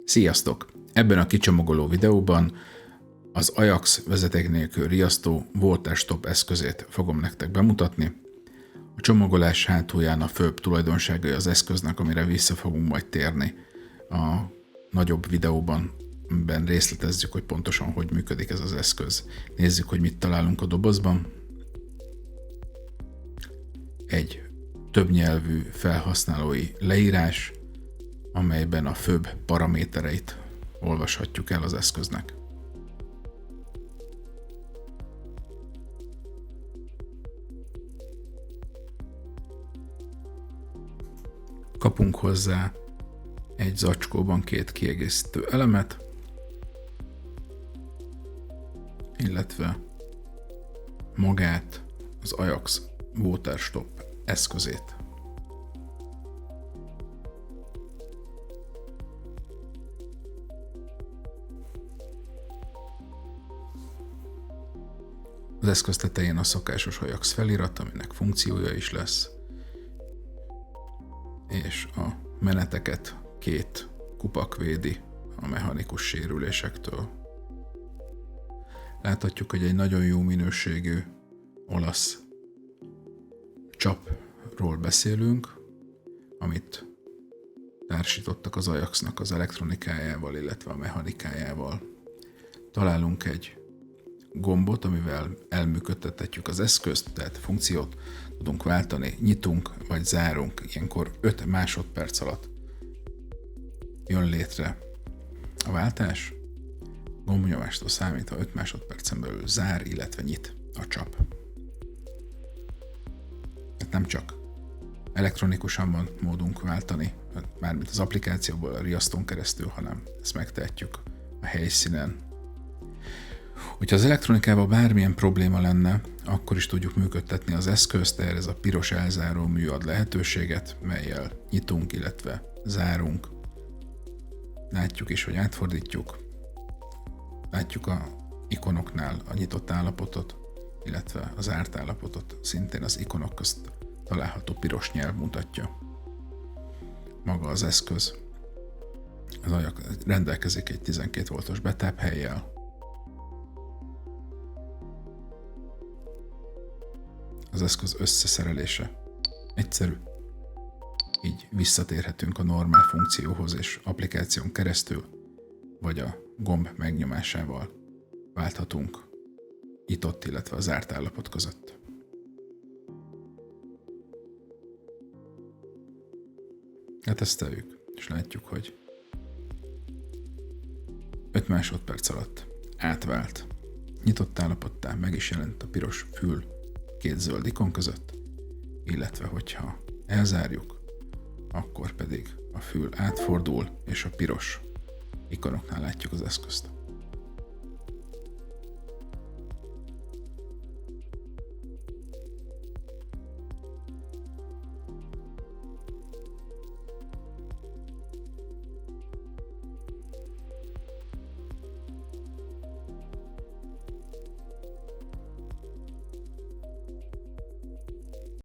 Sziasztok! Ebben a kicsomagoló videóban az Ajax vezeték nélkül riasztó Voltage Stop eszközét fogom nektek bemutatni. A csomagolás hátulján a főbb tulajdonságai az eszköznek, amire vissza fogunk majd térni a nagyobb videóban, amiben részletezzük, hogy pontosan hogy működik ez az eszköz. Nézzük, hogy mit találunk a dobozban. Egy többnyelvű felhasználói leírás, amelyben a főbb paramétereit olvashatjuk el az eszköznek. Kapunk hozzá egy zacskóban 2 kiegészítő elemet, illetve magát, az Ajax Voltage Stop eszközét. Az eszköz tetején a szokásos Ajax felirat, aminek funkciója is lesz, és a meneteket 2 kupak védi a mechanikus sérülésektől. Láthatjuk, hogy egy nagyon jó minőségű olasz csapról beszélünk, amit társítottak az Ajaxnak az elektronikájával, illetve a mechanikájával. Találunk egy gombot, amivel elműködtetjük az eszközt, tehát funkciót tudunk váltani, nyitunk vagy zárunk, ilyenkor 5 másodperc alatt jön létre a váltás, gombnyomástól számítva 5 másodpercen belül zár, illetve nyit a csap. Tehát nem csak elektronikusan van módunk váltani, mármint az applikációból a riasztón keresztül, hanem ezt megtehetjük a helyszínen. Hogyha az elektronikával bármilyen probléma lenne, akkor is tudjuk működtetni az eszközt, erre ez a piros elzáró mű ad lehetőséget, mellyel nyitunk, illetve zárunk. Látjuk is, hogy átfordítjuk. Látjuk a ikonoknál a nyitott állapotot, illetve az zárt állapotot, szintén az ikonok közt található piros nyelv mutatja. Maga az eszköz. Az Ajax rendelkezik egy 12 voltos betáphellyel. Az eszköz összeszerelése egyszerű. Így visszatérhetünk a normál funkcióhoz, és applikáción keresztül, vagy a gomb megnyomásával válthatunk nyitott, illetve a zárt állapot között. Leteszteljük, és látjuk, hogy 5 másodperc alatt átvált. Nyitott állapottá meg is jelent a piros fül 2 zöld ikon között, illetve hogyha elzárjuk, akkor pedig a fül átfordul, és a piros ikonoknál látjuk az eszközt.